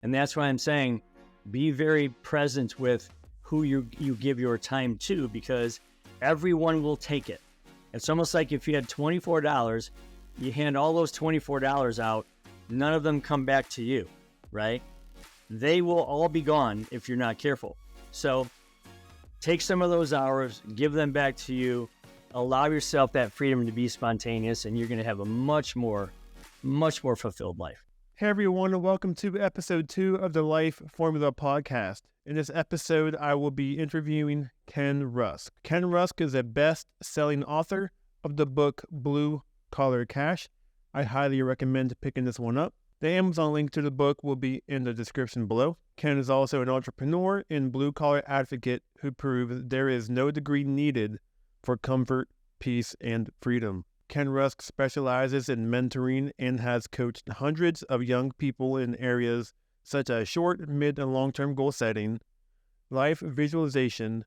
And that's why I'm saying be very present with who you give your time to, because everyone will take it. It's almost like if you had $24, you hand all those $24 out, none of them come back to you, right? They will all be gone if you're not careful. So take some of those hours, give them back to you, allow yourself that freedom to be spontaneous, and you're going to have a much more fulfilled life. Hey everyone, and welcome to episode 2 of the Life Formula podcast. In this episode, I will be interviewing Ken Rusk. Ken Rusk is a best-selling author of the book Blue Collar Cash. I highly recommend picking this one up. The Amazon link to the book will be in the description below. Ken is also an entrepreneur and blue-collar advocate who proves there is no degree needed for comfort, peace, and freedom. Ken Rusk specializes in mentoring and has coached hundreds of young people in areas such as short, mid, and long-term goal setting, life visualization,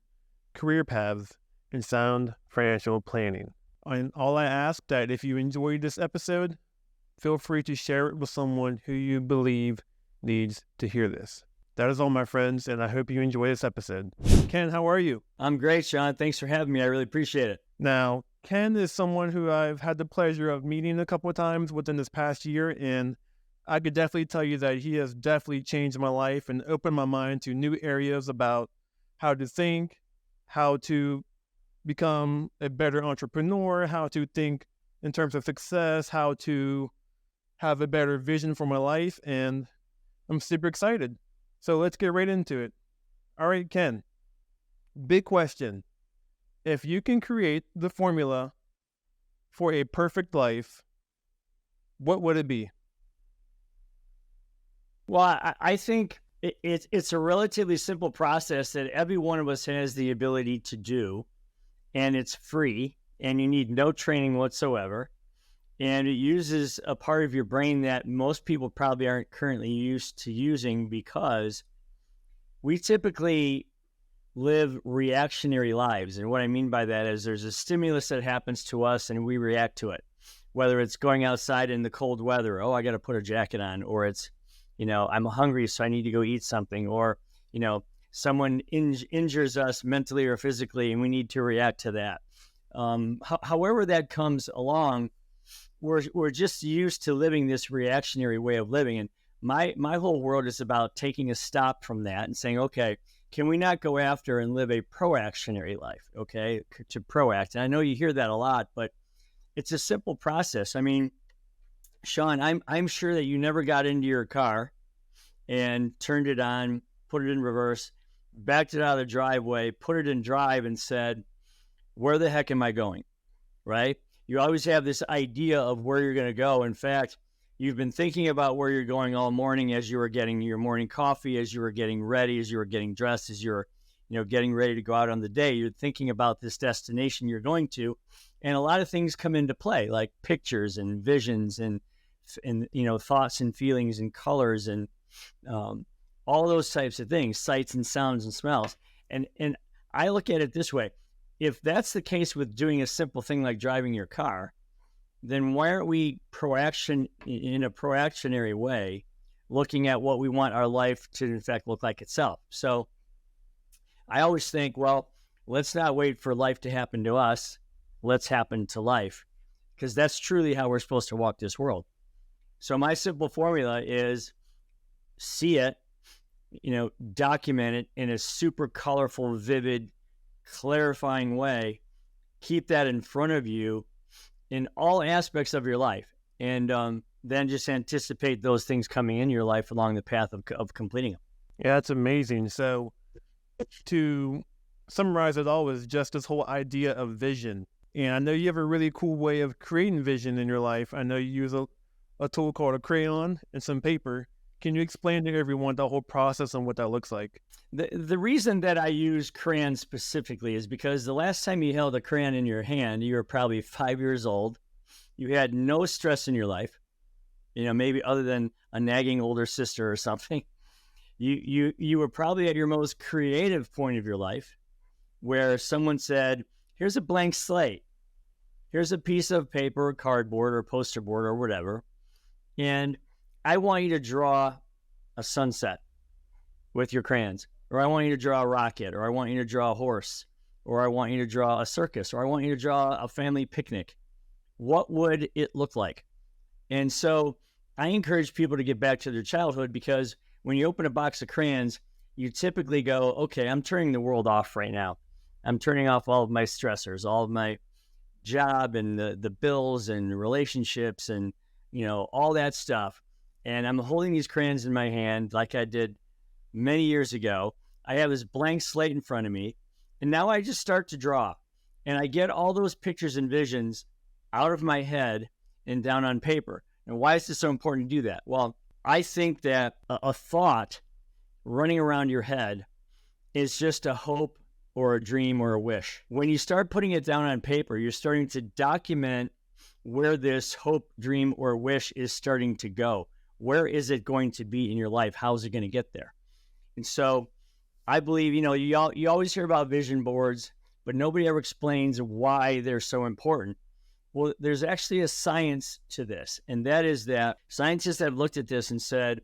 career paths, and sound financial planning. And all I ask that if you enjoyed this episode, feel free to share it with someone who you believe needs to hear this. That is all, my friends, and I hope you enjoy this episode. Ken, how are you? I'm great, Shaun. Thanks for having me. I really appreciate it. Now, Ken is someone who I've had the pleasure of meeting a couple of times within this past year, and I could definitely tell you that he has definitely changed my life and opened my mind to new areas about how to think, how to become a better entrepreneur, how to think in terms of success, how to have a better vision for my life, and I'm super excited. So let's get right into it. All right, Ken, big question. If you can create the formula for a perfect life, what would it be? Well, I think it's a relatively simple process that every one of us has the ability to do, and it's free, and you need no training whatsoever, and it uses a part of your brain that most people probably aren't currently used to using, because we typically live reactionary lives. And what I mean by that is there's a stimulus that happens to us and we react to it, whether it's going outside in the cold weather. Oh, I got to put a jacket on, or it's, I'm hungry, so I need to go eat something, or, someone injures us mentally or physically and we need to react to that. However that comes along, we're just used to living this reactionary way of living. And my whole world is about taking a stop from that and saying, okay, can we not go after and live a proactionary life, okay, to proact? And I know you hear that a lot, but it's a simple process. I mean, Shaun, I'm sure that you never got into your car and turned it on, put it in reverse, backed it out of the driveway, put it in drive and said, where the heck am I going, right? You always have this idea of where you're going to go. In fact, you've been thinking about where you're going all morning as you were getting your morning coffee, as you were getting ready, as you were getting dressed, as you're, getting ready to go out on the day. You're thinking about this destination you're going to, and a lot of things come into play, like pictures and visions and thoughts and feelings and colors and all those types of things, sights and sounds and smells. And I look at it this way: if that's the case with doing a simple thing like driving your car, then why aren't we in a proactionary way, looking at what we want our life to, in fact, look like itself? So I always think, well, let's not wait for life to happen to us. Let's happen to life, because that's truly how we're supposed to walk this world. So my simple formula is see it, document it in a super colorful, vivid, clarifying way. Keep that in front of you in all aspects of your life, and then just anticipate those things coming in your life along the path of completing them. Yeah, that's amazing. So to summarize it all is just this whole idea of vision. And I know you have a really cool way of creating vision in your life. I know you use a tool called a crayon and some paper. Can you explain to everyone the whole process and what that looks like? The reason that I use crayons specifically is because the last time you held a crayon in your hand, you were probably 5 years old. You had no stress in your life, maybe other than a nagging older sister or something. You were probably at your most creative point of your life, where someone said, here's a blank slate. Here's a piece of paper or cardboard or poster board or whatever. And I want you to draw a sunset with your crayons, or I want you to draw a rocket, or I want you to draw a horse, or I want you to draw a circus, or I want you to draw a family picnic. What would it look like? And so I encourage people to get back to their childhood, because when you open a box of crayons, you typically go, okay, I'm turning the world off right now. I'm turning off all of my stressors, all of my job and the bills and relationships and, all that stuff. And I'm holding these crayons in my hand like I did many years ago. I have this blank slate in front of me, and now I just start to draw. And I get all those pictures and visions out of my head and down on paper. And why is this so important to do that? Well, I think that a thought running around your head is just a hope or a dream or a wish. When you start putting it down on paper, you're starting to document where this hope, dream, or wish is starting to go. Where is it going to be in your life? How is it going to get there? And so I believe, you always hear about vision boards, but nobody ever explains why they're so important. Well, there's actually a science to this, and that is that scientists have looked at this and said,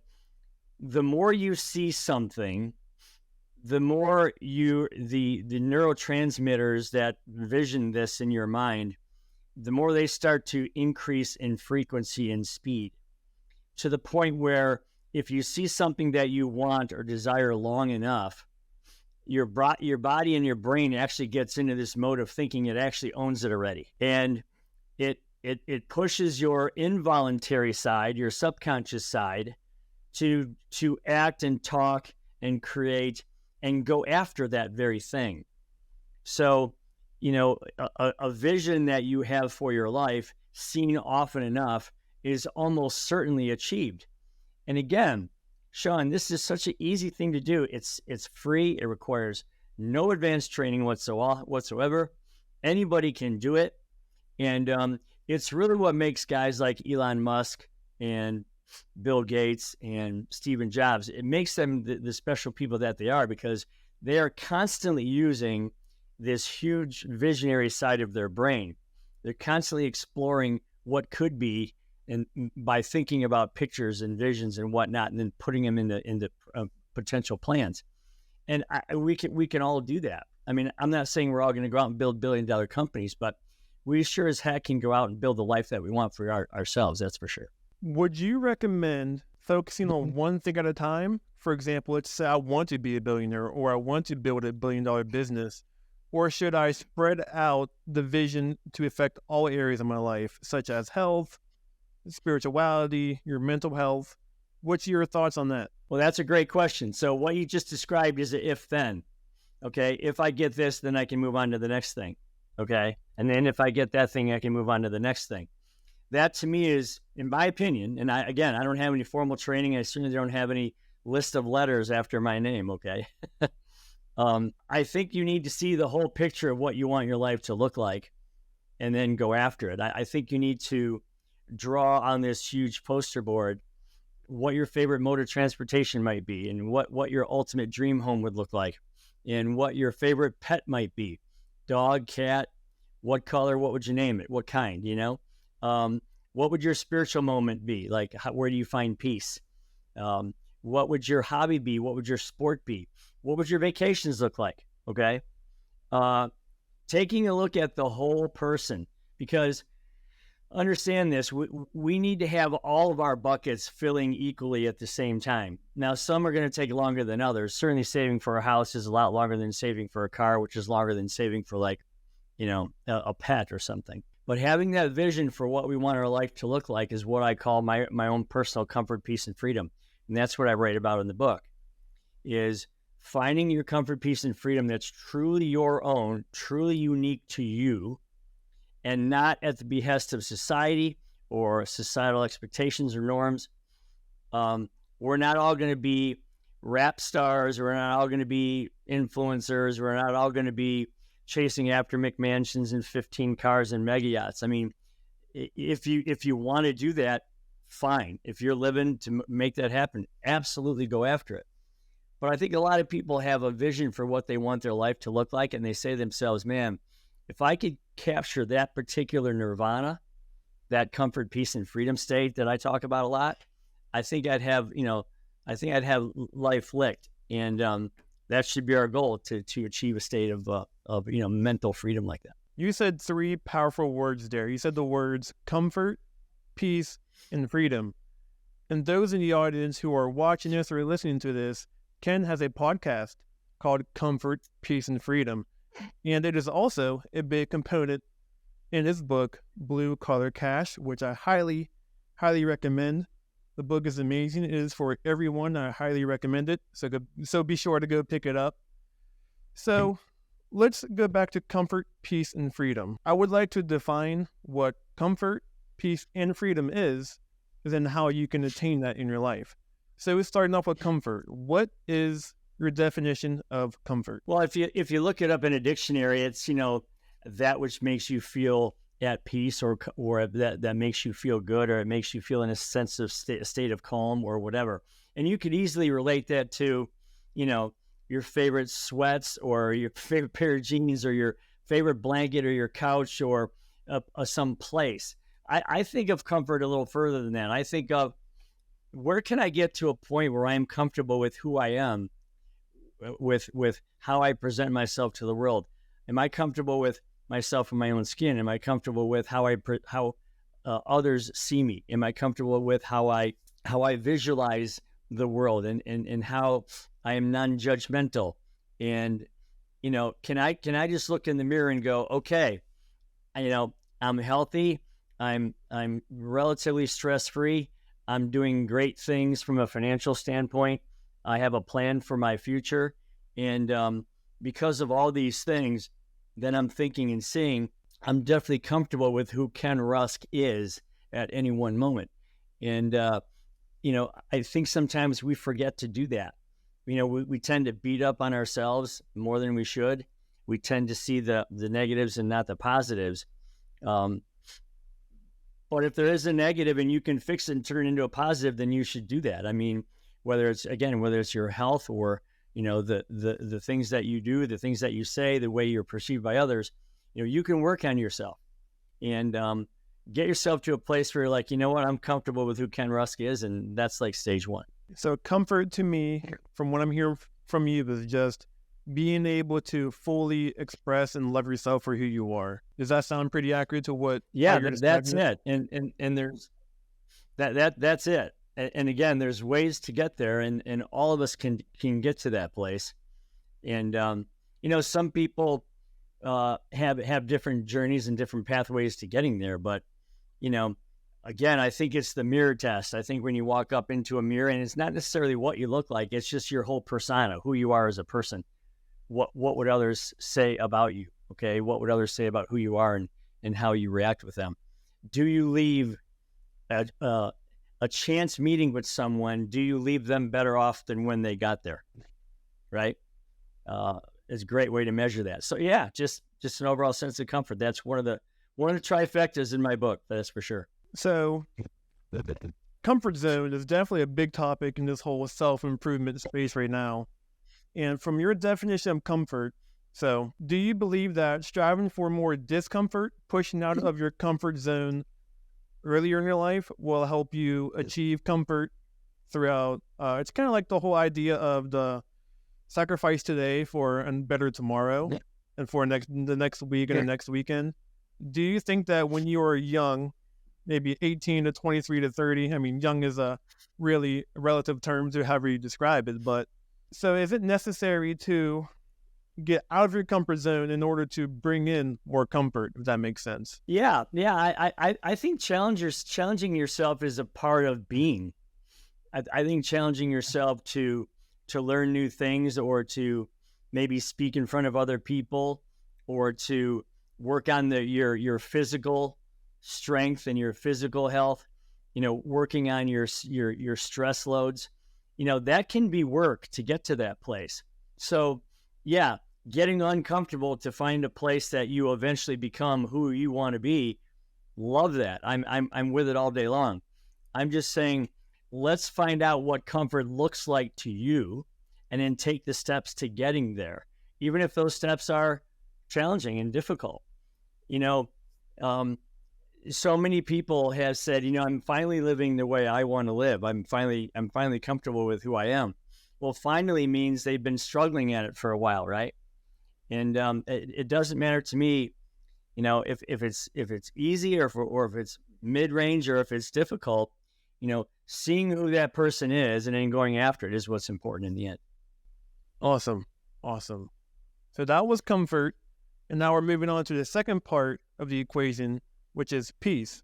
the more you see something, the more the neurotransmitters that vision this in your mind, the more they start to increase in frequency and speed, to the point where if you see something that you want or desire long enough, your body and your brain actually gets into this mode of thinking it actually owns it already. And it pushes your involuntary side, your subconscious side, to act and talk and create and go after that very thing. So, a vision that you have for your life, seen often enough, is almost certainly achieved. And again, Shaun, this is such an easy thing to do. It's free. It requires no advanced training whatsoever. Anybody can do it. And it's really what makes guys like Elon Musk and Bill Gates and Steve Jobs, it makes them the special people that they are, because they are constantly using this huge visionary side of their brain. They're constantly exploring what could be, and by thinking about pictures and visions and whatnot, and then putting them into potential plans. And we can all do that. I mean, I'm not saying we're all going to go out and build billion-dollar companies, but we sure as heck can go out and build the life that we want for ourselves. That's for sure. Would you recommend focusing on one thing at a time? For example, let's say I want to be a billionaire, or I want to build $1 billion business. Or should I spread out the vision to affect all areas of my life, such as health, spirituality, your mental health? What's your thoughts on that? Well, that's a great question. So what you just described is an if-then. Okay, if I get this, then I can move on to the next thing. Okay, and then if I get that thing, I can move on to the next thing. That to me is, in my opinion, and I don't have any formal training. I certainly don't have any list of letters after my name. Okay. I think you need to see the whole picture of what you want your life to look like and then go after it. I think you need to draw on this huge poster board what your favorite mode of transportation might be, and what your ultimate dream home would look like, and what your favorite pet might be. Dog, cat, what color, what would you name it? What kind, what would your spiritual moment be? Like, where do you find peace? What would your hobby be? What would your sport be? What would your vacations look like? Okay. Taking a look at the whole person, because understand this, we need to have all of our buckets filling equally at the same time. Now, some are going to take longer than others. Certainly saving for a house is a lot longer than saving for a car, which is longer than saving for a pet or something. But having that vision for what we want our life to look like is what I call my own personal comfort, peace, and freedom. And that's what I write about in the book, is finding your comfort, peace, and freedom that's truly your own, truly unique to you, and not at the behest of society or societal expectations or norms. We're not all going to be rap stars. We're not all going to be influencers. We're not all going to be chasing after McMansions and 15 cars and mega yachts. I mean, if you want to do that, fine. If you're living to make that happen, absolutely go after it. But I think a lot of people have a vision for what they want their life to look like, and they say to themselves, man, if I could capture that particular nirvana, that comfort, peace, and freedom state that I talk about a lot, I think I'd have, I think I'd have life licked. And that should be our goal, to achieve a state of mental freedom like that. You said three powerful words there. You said the words comfort, peace, and freedom. And those in the audience who are watching this or listening to this, Ken has a podcast called Comfort, Peace, and Freedom. And it is also a big component in his book, Blue Collar Cash, which I highly, highly recommend. The book is amazing. It is for everyone. I highly recommend it. So be sure to go pick it up. So let's go back to comfort, peace, and freedom. I would like to define what comfort, peace, and freedom is, and then how you can attain that in your life. So we're starting off with comfort. What is your definition of comfort? Well, if you look it up in a dictionary, it's that which makes you feel at peace, or that makes you feel good, or it makes you feel in a sense of state of calm or whatever. And you could easily relate that to, your favorite sweats, or your favorite pair of jeans, or your favorite blanket, or your couch, or some place. I think of comfort a little further than that. I think of, where can I get to a point where I'm comfortable with who I am, with how I present myself to the world? Am I comfortable with myself in my own skin? Am I comfortable with how others see me? Am I comfortable with how I visualize the world, and how I am non-judgmental? And can I just look in the mirror and go, okay, I'm healthy, I'm relatively stress-free, I'm doing great things from a financial standpoint, I have a plan for my future, and because of all these things, then I'm thinking and seeing, I'm definitely comfortable with who Ken Rusk is at any one moment. And, I think sometimes we forget to do that. We tend to beat up on ourselves more than we should. We tend to see the negatives and not the positives. But if there is a negative and you can fix it and turn it into a positive, then you should do that. I mean, whether it's your health, or the things that you do, the things that you say, the way you're perceived by others, you can work on yourself and get yourself to a place where you're like, what, I'm comfortable with who Ken Rusk is, and that's like stage one. So comfort to me, from what I'm hearing from you, is just being able to fully express and love yourself for who you are. Does that sound pretty accurate to what? Yeah, that's it. And there's that's it. And again, there's ways to get there, and all of us can get to that place. And some people have different journeys and different pathways to getting there. But again, I think it's the mirror test. I think when you walk up into a mirror, and it's not necessarily what you look like, it's just your whole persona, who you are as a person. What would others say about you? Okay, what would others say about who you are, and how you react with them? Do you leave a chance meeting with someone, do you leave them better off than when they got there? Right? It's a great way to measure that. So yeah, just an overall sense of comfort. That's one of the trifectas in my book. That's for sure. So comfort zone is definitely a big topic in this whole self-improvement space right now. And from your definition of comfort, so do you believe that striving for more discomfort, pushing out of your comfort zone earlier in your life, will help you achieve comfort throughout? It's kind of like the whole idea of the sacrifice today for a better tomorrow, and for the next week and the next weekend. Do you think that when you are young, maybe 18 to 23 to 30, I mean, young is a really relative term to however you describe it, but so is it necessary to get out of your comfort zone in order to bring in more comfort, if that makes sense? Yeah. I think challenging yourself is a part of being. I think challenging yourself to learn new things, or to maybe speak in front of other people, or to work on your physical strength and your physical health, working on your stress loads, that can be work to get to that place. So yeah, getting uncomfortable to find a place that you eventually become who you want to be. Love that. I'm with it all day long. I'm just saying, let's find out what comfort looks like to you, and then take the steps to getting there, even if those steps are challenging and difficult. so many people have said, I'm finally living the way I want to live. I'm finally comfortable with who I am. Well, finally means they've been struggling at it for a while, right? And it doesn't matter to me, if it's easy or if it's mid range or if it's difficult. Seeing who that person is and then going after it is what's important in the end. Awesome. So that was comfort. And now we're moving on to the second part of the equation, which is peace.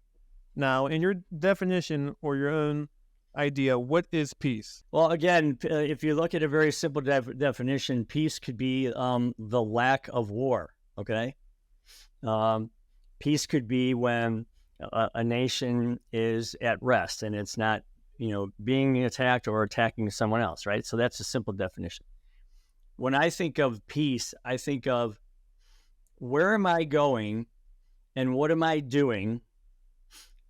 Now, in your definition or your own idea, what is peace? Well, again, if you look at a very simple definition, peace could be the lack of war, okay? Peace could be when a nation is at rest and it's not, being attacked or attacking someone else, right? So that's a simple definition. When I think of peace, I think of where am I going and what am I doing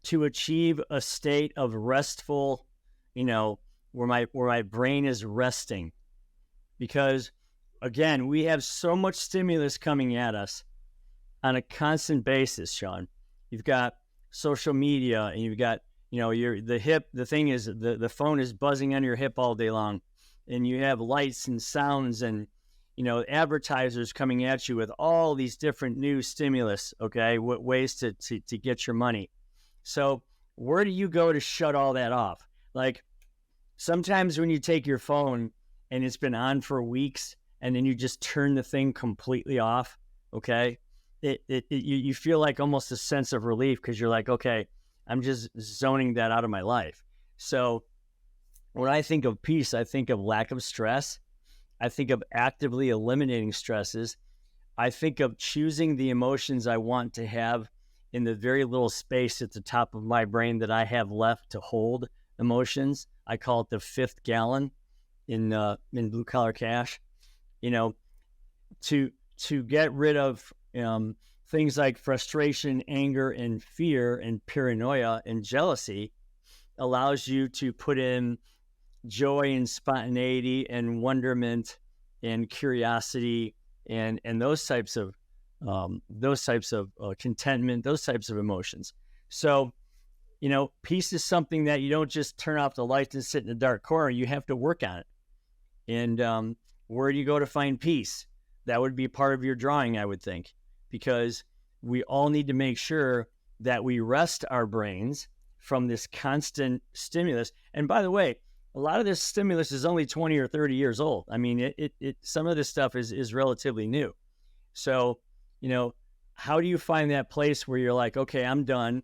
to achieve a state of restful, where my brain is resting. Because again, we have so much stimulus coming at us on a constant basis, Shaun. You've got social media and you've got, the phone is buzzing on your hip all day long, and you have lights and sounds and, advertisers coming at you with all these different new stimulus, okay, ways to get your money. So where do you go to shut all that off? Like sometimes when you take your phone and it's been on for weeks and then you just turn the thing completely off, okay, you feel like almost a sense of relief because you're like, okay, I'm just zoning that out of my life. So when I think of peace, I think of lack of stress. I think of actively eliminating stresses. I think of choosing the emotions I want to have in the very little space at the top of my brain that I have left to hold emotions. I call it the fifth gallon in Blue Collar Cash. To get rid of things like frustration, anger, and fear, and paranoia and jealousy allows you to put in joy and spontaneity and wonderment and curiosity and those types of contentment, those types of emotions. So, peace is something that you don't just turn off the lights and sit in a dark corner. You have to work on it. And where do you go to find peace? That would be part of your drawing, I would think, because we all need to make sure that we rest our brains from this constant stimulus. And by the way, a lot of this stimulus is only 20 or 30 years old. I mean, some of this stuff is relatively new. So, how do you find that place where you're like, okay, I'm done.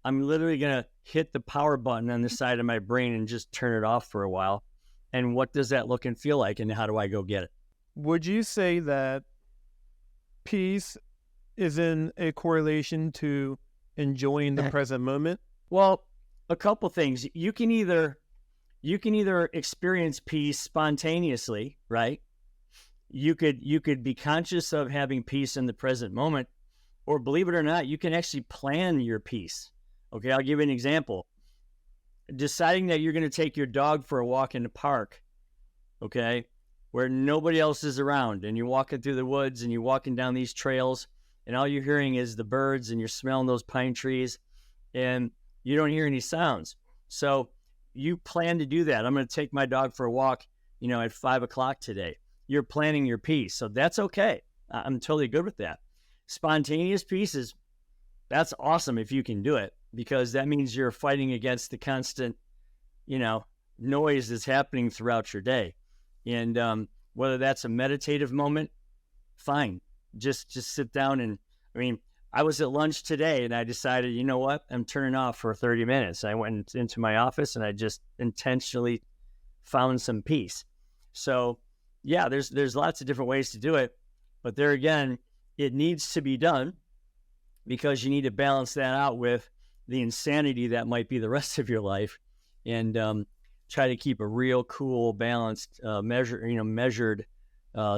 I'm literally going to hit the power button on the side of my brain and just turn it off for a while. And what does that look and feel like? And how do I go get it? Would you say that peace is in a correlation to enjoying the present moment? Well, a couple things. You can either experience peace spontaneously, right? You could be conscious of having peace in the present moment, or believe it or not, you can actually plan your peace. Okay, I'll give you an example. Deciding that you're going to take your dog for a walk in the park, okay, where nobody else is around, and you're walking through the woods and you're walking down these trails, and all you're hearing is the birds, and you're smelling those pine trees, and you don't hear any sounds. So you plan to do that. I'm going to take my dog for a walk, at 5:00 today. You're planning your peace. So that's okay. I'm totally good with that. Spontaneous peace that's awesome if you can do it, because that means you're fighting against the constant, noise that's happening throughout your day. And whether that's a meditative moment, fine. Just sit down and, I was at lunch today and I decided, you know what? I'm turning off for 30 minutes. I went into my office and I just intentionally found some peace. So yeah, there's lots of different ways to do it, but there again, it needs to be done because you need to balance that out with the insanity that might be the rest of your life, and try to keep a real cool, balanced, measured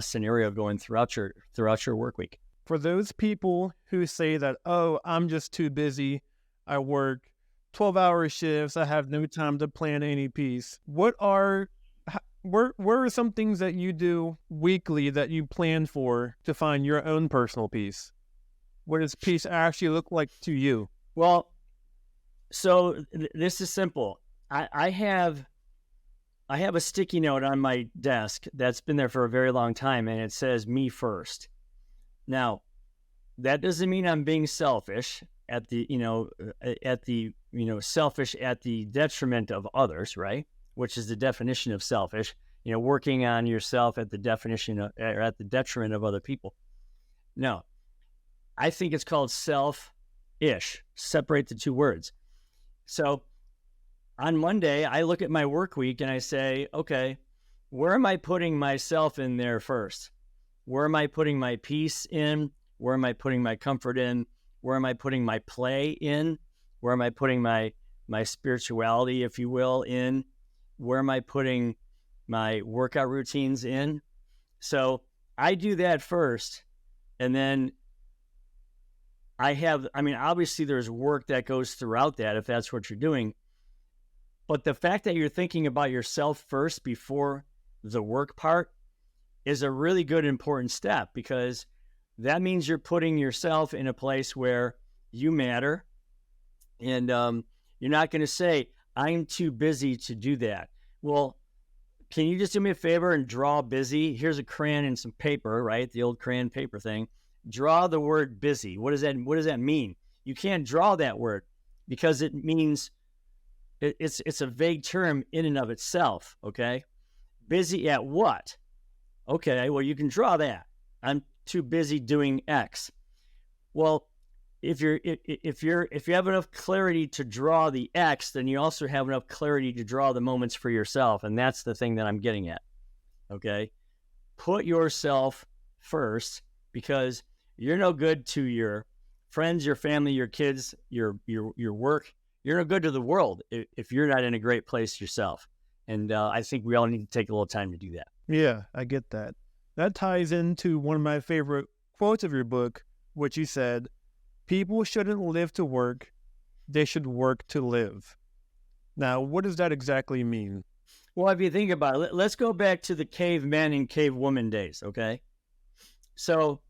scenario going throughout your work week. For those people who say that, oh, I'm just too busy, I work 12-hour shifts, I have no time to plan any peace, where are some things that you do weekly that you plan for to find your own personal peace? What does peace actually look like to you? Well, So this is simple. I have a sticky note on my desk that's been there for a very long time, and it says "me first." Now, that doesn't mean I'm being selfish selfish at the detriment of others, right? Which is the definition of selfish. Working on yourself at the definition of, or at the detriment of other people. No, I think it's called self-ish. Separate the two words. So on Monday, I look at my work week and I say, okay, where am I putting myself in there first? Where am I putting my peace in? Where am I putting my comfort in? Where am I putting my play in? Where am I putting my spirituality, if you will, in? Where am I putting my workout routines in? So I do that first. And then obviously there's work that goes throughout that if that's what you're doing. But the fact that you're thinking about yourself first before the work part is a really good, important step, because that means you're putting yourself in a place where you matter. And you're not going to say, I'm too busy to do that. Well, can you just do me a favor and draw busy? Here's a crayon and some paper, right? The old crayon paper thing. Draw the word busy. What does that mean? You can't draw that word because it means it's a vague term in and of itself. Okay. Busy at what? Okay. Well, you can draw that. I'm too busy doing X. Well, if you have enough clarity to draw the X, then you also have enough clarity to draw the moments for yourself. And that's the thing that I'm getting at. Okay. Put yourself first, because you're no good to your friends, your family, your kids, your work. You're no good to the world if you're not in a great place yourself. And I think we all need to take a little time to do that. Yeah, I get that. That ties into one of my favorite quotes of your book, which you said, people shouldn't live to work, they should work to live. Now, what does that exactly mean? Well, if you think about it, let's go back to the cavemen and cavewoman days, okay? So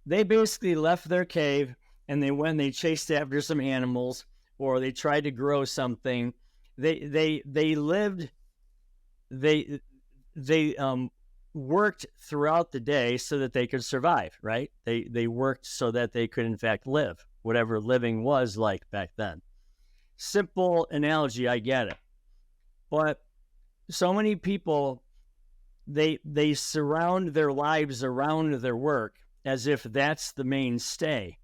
they basically left their cave and they chased after some animals, or they tried to grow something. They worked throughout the day so that they could survive, right? They worked so that they could in fact live, whatever living was like back then. Simple analogy, I get it. But so many people, they surround their lives around their work as if that's the mainstay.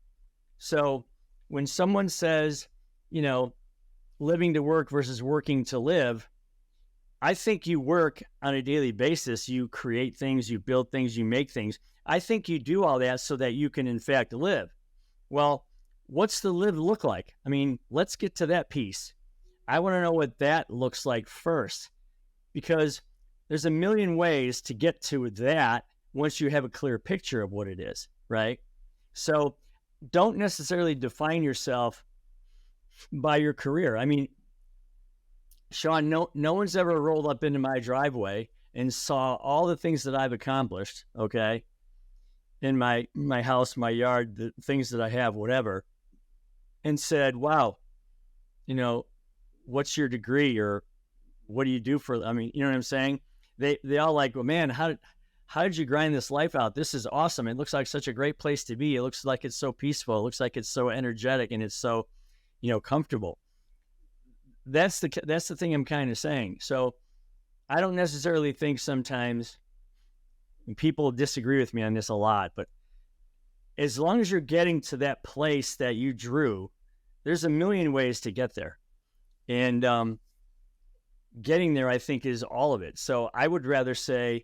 So when someone says, living to work versus working to live, I think you work on a daily basis. You create things, you build things, you make things. I think you do all that so that you can in fact live. Well, what's the live look like? I mean, let's get to that piece. I want to know what that looks like first, because there's a million ways to get to that once you have a clear picture of what it is, right? So don't necessarily define yourself by your career. I mean, Shaun, no one's ever rolled up into my driveway and saw all the things that I've accomplished, okay, in my house, my yard, the things that I have, whatever, and said, wow, what's your degree, or what do you do for, I mean, you know what I'm saying? They all like, well, man, how did you grind this life out? This is awesome. It looks like such a great place to be. It looks like it's so peaceful. It looks like it's so energetic, and it's so, comfortable. That's the thing I'm kind of saying. So I don't necessarily think sometimes, people disagree with me on this a lot, but as long as you're getting to that place that you drew, there's a million ways to get there. And getting there, I think, is all of it. So I would rather say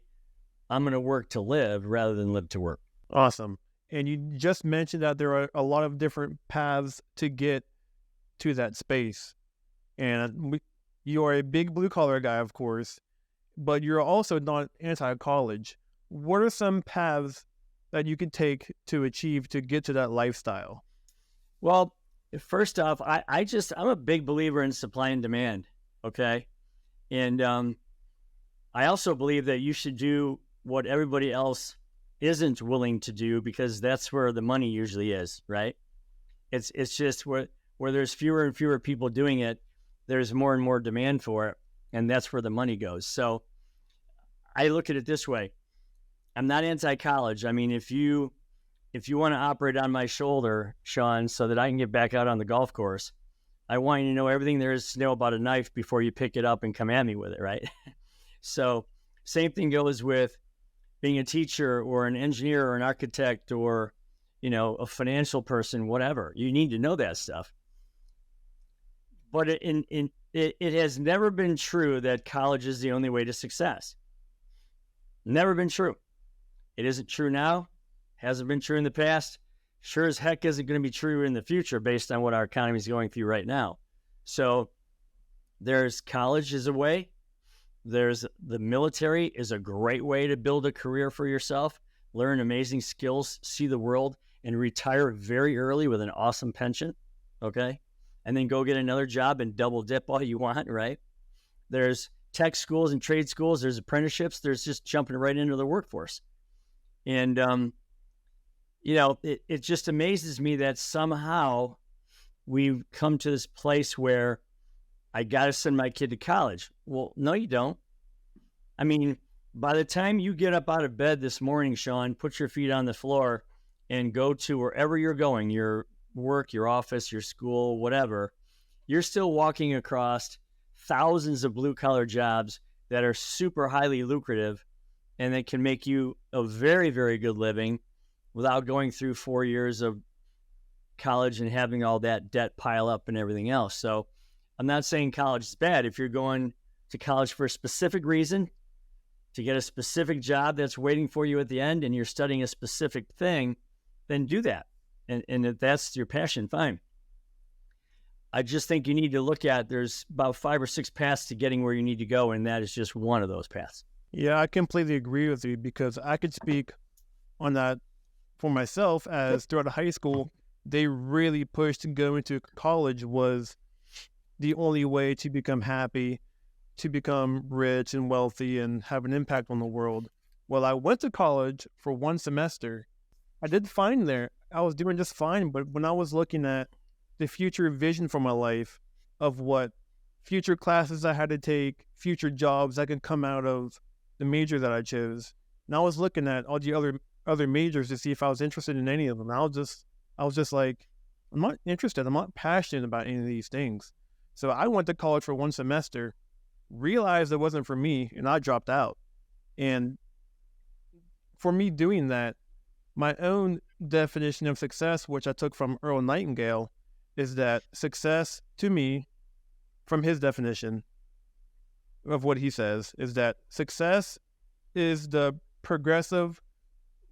I'm going to work to live rather than live to work. Awesome. And you just mentioned that there are a lot of different paths to get to that space. And you are a big blue collar guy, of course, but you're also not anti-college. What are some paths that you can take to get to that lifestyle? Well, first off, I'm a big believer in supply and demand. Okay. And I also believe that you should do what everybody else isn't willing to do, because that's where the money usually is, right? It's just where where there's fewer and fewer people doing it, there's more and more demand for it, and that's where the money goes. So I look at it this way. I'm not anti-college. I mean, if you want to operate on my shoulder, Shaun, so that I can get back out on the golf course, I want you to know everything there is to know about a knife before you pick it up and come at me with it, right? So same thing goes with being a teacher or an engineer or an architect or, a financial person, whatever. You need to know that stuff. But it has never been true that college is the only way to success. Never been true. It isn't true now. Hasn't been true in the past. Sure as heck isn't going to be true in the future based on what our economy is going through right now. So there's college is a way. There's the military is a great way to build a career for yourself, learn amazing skills, see the world, and retire very early with an awesome pension, okay? And then go get another job and double dip all you want, right? There's tech schools and trade schools. There's apprenticeships. There's just jumping right into the workforce. And, it just amazes me that somehow we've come to this place where I got to send my kid to college. Well, no, you don't. I mean, by the time you get up out of bed this morning, Shaun, put your feet on the floor and go to wherever you're going, your work, your office, your school, whatever, you're still walking across thousands of blue-collar jobs that are super highly lucrative and that can make you a very, very good living without going through 4 years of college and having all that debt pile up and everything else. So I'm not saying college is bad. If you're going to college for a specific reason, to get a specific job that's waiting for you at the end, and you're studying a specific thing, then do that. And if that's your passion, fine. I just think you need to look at, there's about 5 or 6 paths to getting where you need to go, and that is just one of those paths. Yeah, I completely agree with you, because I could speak on that for myself, as throughout high school, they really pushed going to college was the only way to become happy, to become rich and wealthy and have an impact on the world. Well, I went to college for 1 semester. I did fine there. I was doing just fine, but when I was looking at the future vision for my life of what future classes I had to take, future jobs that could come out of the major that I chose, and I was looking at all the other majors to see if I was interested in any of them. I was just like, I'm not interested. I'm not passionate about any of these things. So I went to college for 1 semester, realized it wasn't for me, and I dropped out. And for me doing that, my own definition of success, which I took from Earl Nightingale, is that success to me, from his definition of what he says, is that success is the progressive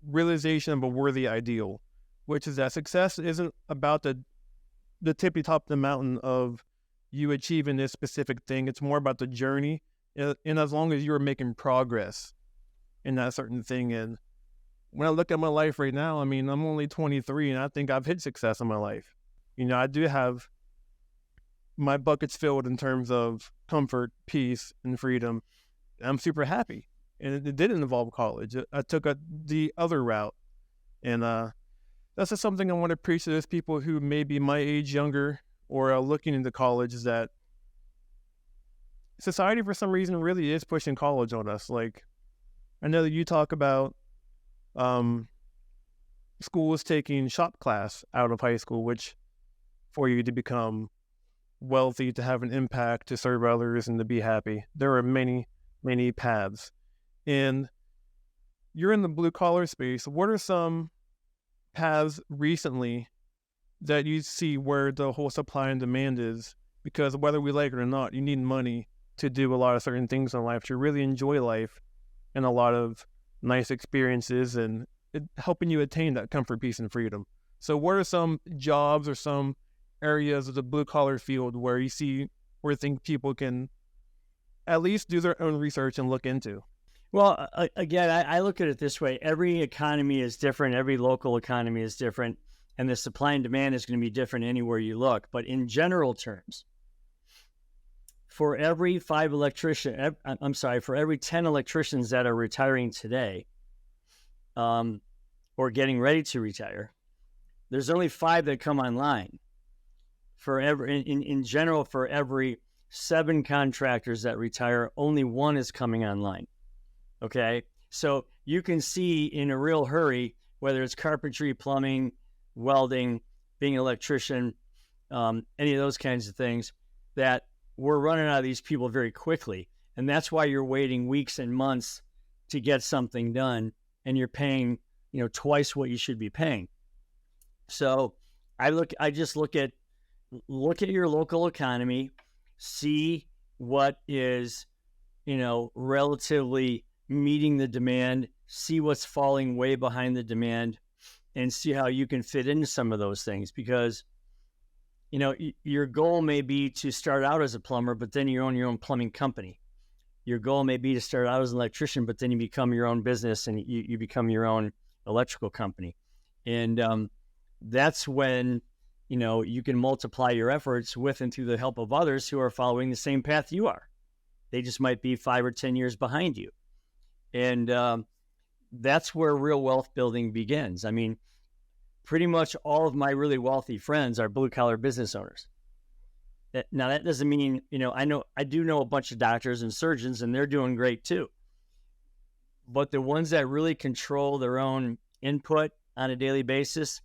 realization of a worthy ideal, which is that success isn't about the tippy top of the mountain of you achieving this specific thing. It's more about the journey, and as long as you're making progress in that certain thing. And when I look at my life right now, I mean, I'm only 23, and I think I've hit success in my life. I do have my buckets filled in terms of comfort, peace, and freedom. I'm super happy. And it didn't involve college. I took the other route. And that's just something I want to preach to those people who may be my age younger or are looking into college, is that society, for some reason, really is pushing college on us. Like, I know that you talk about schools taking shop class out of high school, which for you to become wealthy, to have an impact, to serve others, and to be happy. There are many, many paths. And you're in the blue collar space. What are some paths recently that you see where the whole supply and demand is? Because whether we like it or not, you need money to do a lot of certain things in life, to really enjoy life and a lot of nice experiences, and helping you attain that comfort, peace, and freedom. So what are some jobs or some areas of the blue collar field where you think people can at least do their own research and look into? Well, again, I look at it this way. Every economy is different. Every local economy is different. And the supply and demand is going to be different anywhere you look. But in general terms, for every 10 electricians that are retiring today, or getting ready to retire, there's only 5 that come online. in general, for every 7 contractors that retire, only 1 is coming online. Okay. So you can see in a real hurry, whether it's carpentry, plumbing, welding, being an electrician, any of those kinds of things, that we're running out of these people very quickly. And that's why you're waiting weeks and months to get something done, and you're paying, twice what you should be paying. So I just look at your local economy, see what is, relatively meeting the demand, see what's falling way behind the demand, and see how you can fit into some of those things. Because, your goal may be to start out as a plumber, but then you own your own plumbing company. Your goal may be to start out as an electrician, but then you become your own business and you become your own electrical company. And that's when, you can multiply your efforts with and through the help of others who are following the same path you are. They just might be 5 or 10 years behind you. And that's where real wealth building begins. I mean, pretty much all of my really wealthy friends are blue-collar business owners. Now, that doesn't mean, I do know a bunch of doctors and surgeons, and they're doing great too. But the ones that really control their own input on a daily basis,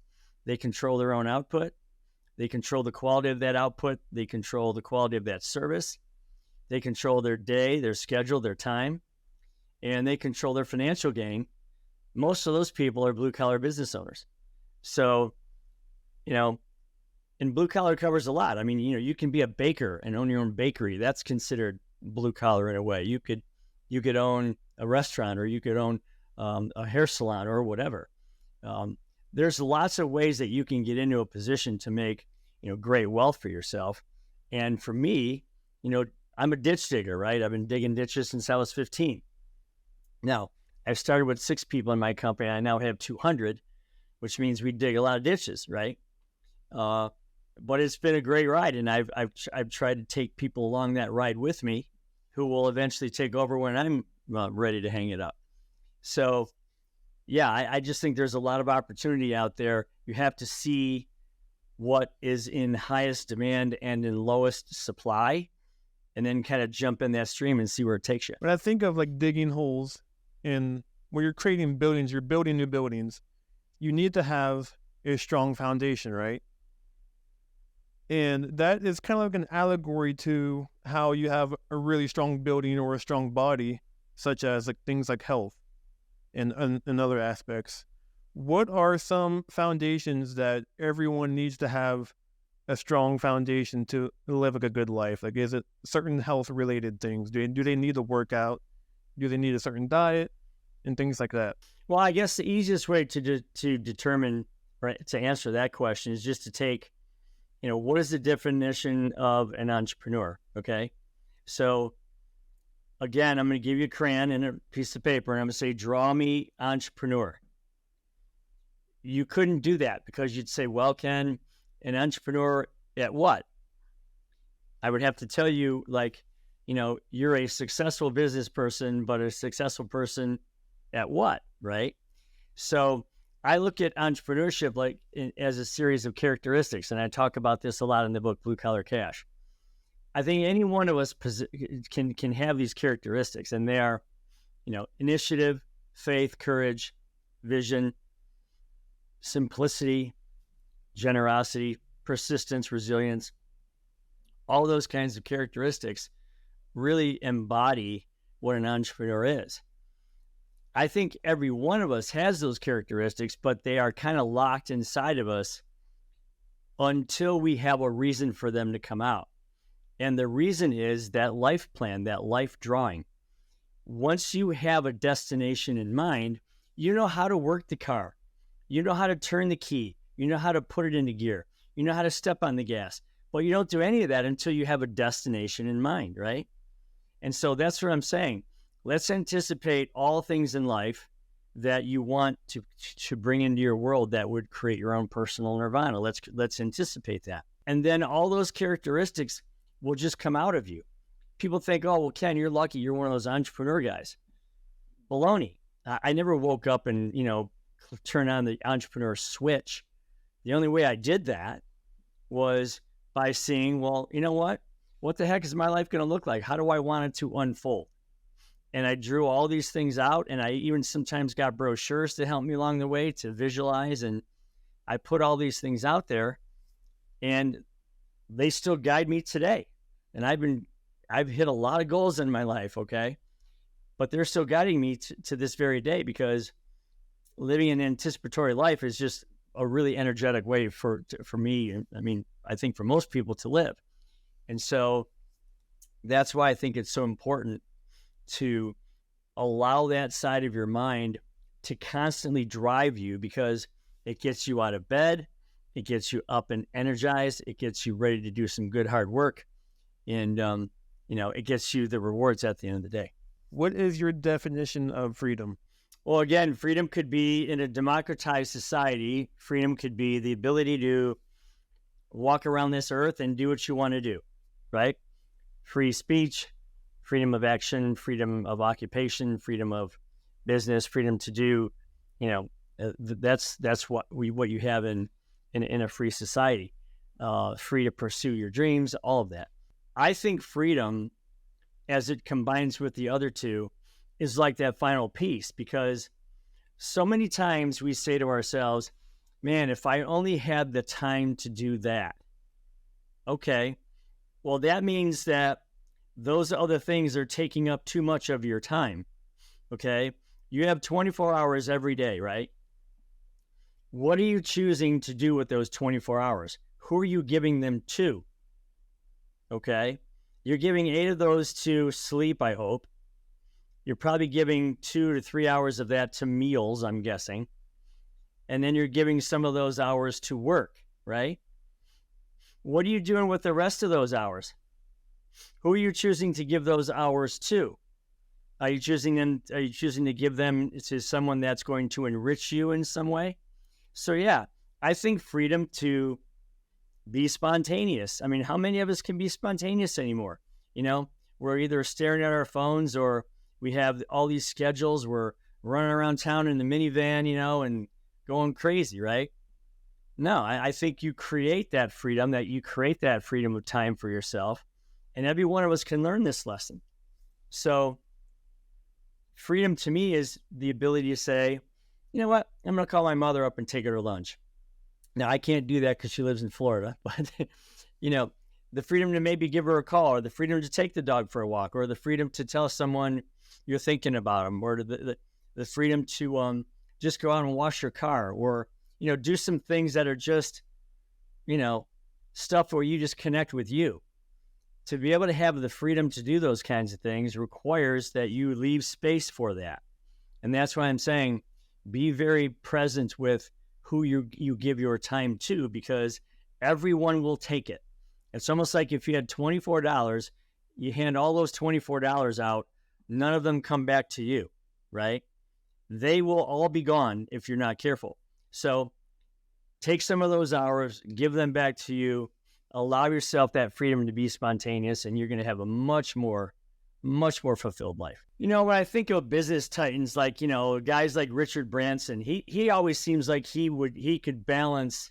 they control their own output. They control the quality of that output. They control the quality of that service. They control their day, their schedule, their time, and they control their financial gain. Most of those people are blue-collar business owners. So, and blue-collar covers a lot. I mean, you can be a baker and own your own bakery. That's considered blue-collar in a way. You could own a restaurant, or you could own a hair salon or whatever. There's lots of ways that you can get into a position to make, great wealth for yourself. And for me, I'm a ditch digger, right? I've been digging ditches since I was 15. Now, I started with 6 people in my company. I now have 200, which means we dig a lot of ditches, right? But it's been a great ride, and I've tried to take people along that ride with me, who will eventually take over when I'm ready to hang it up. So, yeah, I just think there's a lot of opportunity out there. You have to see what is in highest demand and in lowest supply, and then kind of jump in that stream and see where it takes you. When I think of like digging holes, and when you're creating buildings, you're building new buildings, you need to have a strong foundation, right? And that is kind of like an allegory to how you have a really strong building or a strong body, such as like things like health and other aspects. What are some foundations that everyone needs to have a strong foundation to live like a good life? Like, is it certain health related things? Do they need to work out? Do they need a certain diet and things like that? Well, I guess the easiest way to determine, right, to answer that question is just to take, what is the definition of an entrepreneur? Okay. So again, I'm going to give you a crayon and a piece of paper, and I'm going to say, draw me entrepreneur. You couldn't do that because you'd say, well, Ken, an entrepreneur at what? I would have to tell you, like, you're a successful business person, but a successful person at what, right? So I look at entrepreneurship as a series of characteristics, and I talk about this a lot in the book, Blue Collar Cash. I think any one of us can have these characteristics, and they are, initiative, faith, courage, vision, simplicity, generosity, persistence, resilience. All those kinds of characteristics really embody what an entrepreneur is. I think every one of us has those characteristics, but they are kind of locked inside of us until we have a reason for them to come out. And the reason is that life plan, that life drawing. Once you have a destination in mind, you know how to work the car. You know how to turn the key. You know how to put it into gear. You know how to step on the gas. But you don't do any of that until you have a destination in mind, right? And so that's what I'm saying. Let's anticipate all things in life that you want to bring into your world that would create your own personal nirvana. Let's anticipate that. And then all those characteristics will just come out of you. People think, oh, well, Ken, you're lucky. You're one of those entrepreneur guys. Baloney. I never woke up and, turn on the entrepreneur switch. The only way I did that was by seeing, well, you know what the heck is my life going to look like? How do I want it to unfold? And I drew all these things out, and I even sometimes got brochures to help me along the way to visualize. And I put all these things out there, and they still guide me today. And I've hit a lot of goals in my life, okay? But they're still guiding me to this very day, because living an anticipatory life is just a really energetic way for me. I mean, I think for most people to live. And so that's why I think it's so important to allow that side of your mind to constantly drive you, because it gets you out of bed, it gets you up and energized, it gets you ready to do some good hard work, and it gets you the rewards at the end of the day. What is your definition of freedom? Well, again, freedom could be, in a democratized society, freedom could be the ability to walk around this earth and do what you want to do, right? Free speech, freedom of action, freedom of occupation, freedom of business, freedom to do, that's what you have in a free society. Free to pursue your dreams, all of that. I think freedom, as it combines with the other two, is like that final piece, because so many times we say to ourselves, man, if I only had the time to do that. Okay, well, that means that those other things are taking up too much of your time. Okay, you have 24 hours every day, right? What are you choosing to do with those 24 hours? Who are you giving them to? Okay, you're giving 8 of those to sleep, I hope. You're probably giving 2 to 3 hours of that to meals, I'm guessing. And then you're giving some of those hours to work, right? What are you doing with the rest of those hours? Who are you choosing to give those hours to? Are you choosing to give them to someone that's going to enrich you in some way? So yeah, I think freedom to be spontaneous. I mean, how many of us can be spontaneous anymore? We're either staring at our phones, or we have all these schedules. We're running around town in the minivan, and going crazy, right? No, I think you create that freedom of time for yourself. And every one of us can learn this lesson. So freedom to me is the ability to say, you know what, I'm going to call my mother up and take her to lunch. Now, I can't do that because she lives in Florida, but, the freedom to maybe give her a call, or the freedom to take the dog for a walk, or the freedom to tell someone you're thinking about them, or the freedom to just go out and wash your car, or, do some things that are just, stuff where you just connect with you. To be able to have the freedom to do those kinds of things requires that you leave space for that. And that's why I'm saying be very present with who you give your time to, because everyone will take it. It's almost like if you had $24, you hand all those $24 out, none of them come back to you, right? They will all be gone if you're not careful. So take some of those hours, give them back to you, allow yourself that freedom to be spontaneous, and you're going to have a much more fulfilled life. When I think of business titans, like, guys like Richard Branson, he always seems like he could balance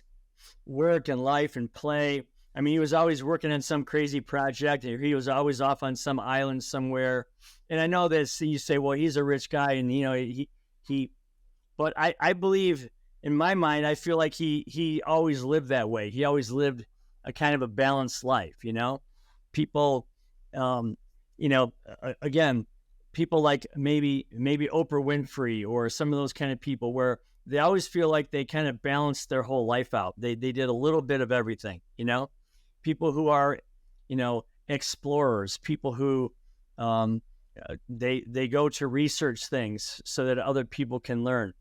work and life and play. I mean, he was always working on some crazy project, and he was always off on some island somewhere. And I know that you say, well, he's a rich guy, and but I believe, in my mind, I feel like he always lived that way. He always lived a kind of a balanced life. People, again, people like maybe Oprah Winfrey, or some of those kind of people, where they always feel like they kind of balanced their whole life out. They did a little bit of everything, people who are, explorers, people who, they go to research things so that other people can learn.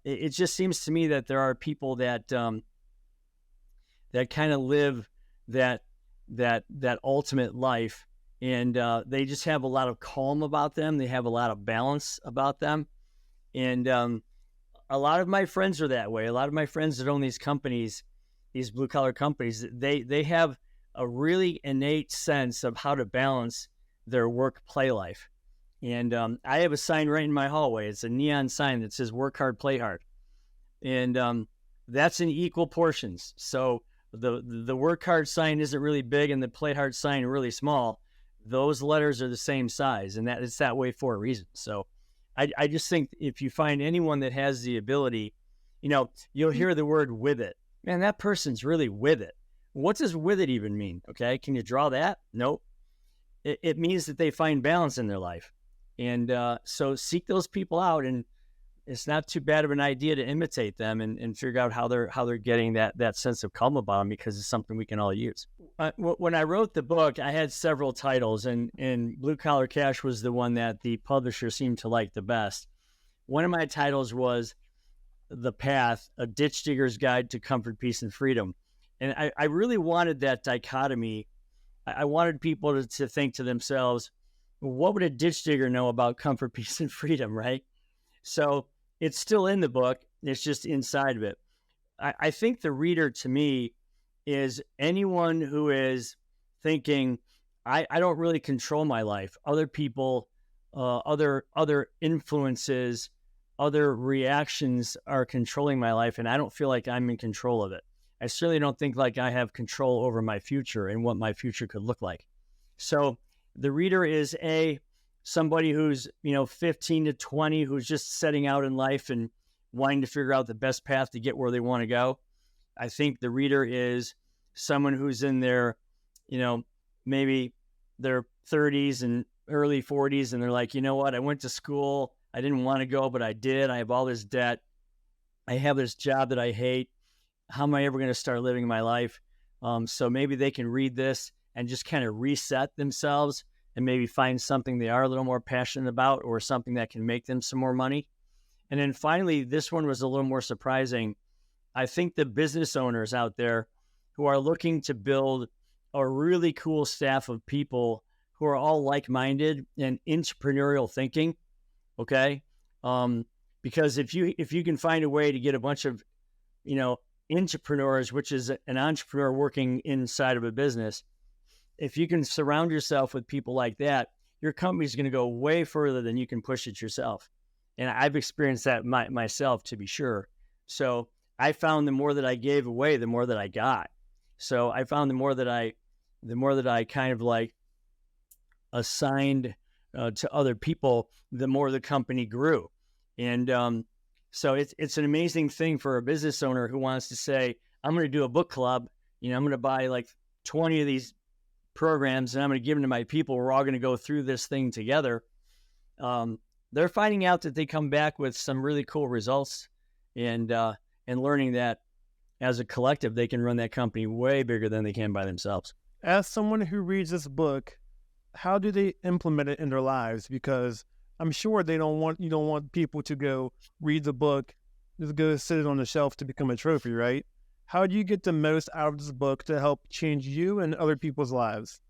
It just seems to me that there are people that kind of live that ultimate life, and they just have a lot of calm about them. They have a lot of balance about them, and a lot of my friends are that way. A lot of my friends that own these companies, these blue collar companies, they have a really innate sense of how to balance their work play life. And I have a sign right in my hallway. It's a neon sign that says "Work hard, play hard," and that's in equal portions. So the work hard sign isn't really big and the play hard sign really small, those letters are the same size, and that it's that way for a reason. So I just think if you find anyone that has the ability, you'll hear the word with it. Man, that person's really with it. What does with it even mean? Okay. Can you draw that? Nope. It means that they find balance in their life. And so seek those people out, and it's not too bad of an idea to imitate them and figure out how they're getting that sense of calm about them, because it's something we can all use. When I wrote the book, I had several titles, and Blue Collar Cash was the one that the publisher seemed to like the best. One of my titles was The Path, A Ditch Digger's Guide to Comfort, Peace, and Freedom. And I really wanted that dichotomy. I wanted people to think to themselves, what would a ditch digger know about comfort, peace, and freedom, right? So it's still in the book. It's just inside of it. I think the reader, to me, is anyone who is thinking, I don't really control my life. Other people, other influences, other reactions are controlling my life, and I don't feel like I'm in control of it. I certainly don't think like I have control over my future and what my future could look like. So the reader is somebody who's 15 to 20, who's just setting out in life and wanting to figure out the best path to get where they want to go. I think the reader is someone who's in their maybe their 30s and early 40s, and they're like, you know what, I went to school, I didn't want to go, but I did. I have all this debt, I have this job that I hate. How am I ever going to start living my life? So maybe they can read this and just kind of reset themselves and maybe find something they are a little more passionate about, or something that can make them some more money. And then finally, this one was a little more surprising. I think the business owners out there who are looking to build a really cool staff of people who are all like-minded and entrepreneurial thinking, okay? Because if you can find a way to get a bunch of, entrepreneurs, which is an entrepreneur working inside of a business, if you can surround yourself with people like that, your company's going to go way further than you can push it yourself. And I've experienced that myself, to be sure. So I found the more that I gave away, the more that I got. So I found the more that I kind of like assigned to other people, the more the company grew. And so it's an amazing thing for a business owner who wants to say, I'm going to do a book club. I'm going to buy like 20 of these programs and I'm going to give them to my people. We're all going to go through this thing together. They're finding out that they come back with some really cool results, and learning that as a collective, they can run that company way bigger than they can by themselves. As someone who reads this book, how do they implement it in their lives? Because I'm sure you don't want people to go read the book, just go sit it on the shelf to become a trophy, right? How do you get the most out of this book to help change you and other people's lives?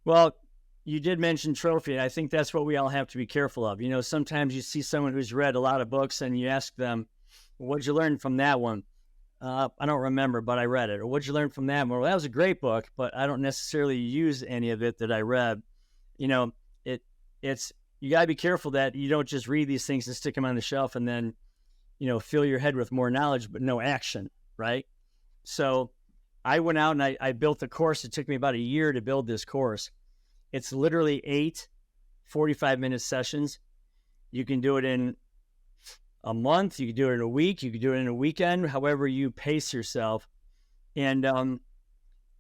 Well, you did mention trophy. I think that's what we all have to be careful of. Sometimes you see someone who's read a lot of books and you ask them, what'd you learn from that one? I don't remember, but I read it. Or what'd you learn from that one? Well, that was a great book, but I don't necessarily use any of it that I read. You got to be careful that you don't just read these things and stick them on the shelf and then, fill your head with more knowledge, but no action, right? So I went out and I built a course. It took me about a year to build this course. It's literally 8 45-minute sessions. You can do it in a month. You can do it in a week. You can do it in a weekend, however you pace yourself. And,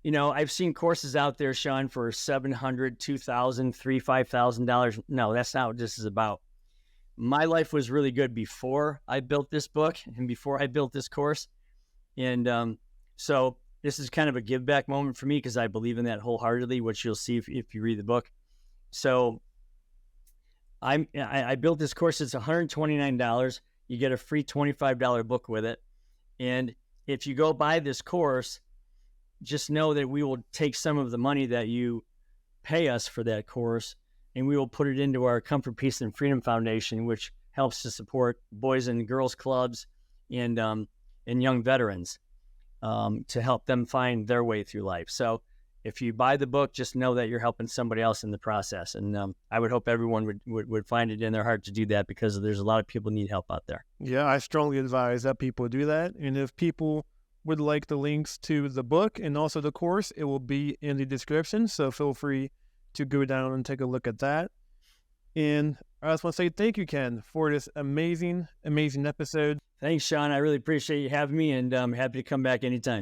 I've seen courses out there, Shaun, for $700, $2,000, $3,000, $5,000. No, that's not what this is about. My life was really good before I built this book and before I built this course. And so this is kind of a give back moment for me, because I believe in that wholeheartedly, which you'll see if you read the book. So I built this course. It's $129. You get a free $25 book with it. And if you go buy this course, just know that we will take some of the money that you pay us for that course, and we will put it into our Comfort, Peace, and Freedom Foundation, which helps to support boys and girls clubs and young veterans to help them find their way through life. So if you buy the book, just know that you're helping somebody else in the process. And I would hope everyone would find it in their heart to do that, because there's a lot of people need help out there. Yeah, I strongly advise that people do that. And if people would like the links to the book and also the course, it will be in the description. So feel free to go down and take a look at that. And I just want to say thank you, Ken, for this amazing, amazing episode. Thanks, Shaun. I really appreciate you having me, and I'm happy to come back anytime.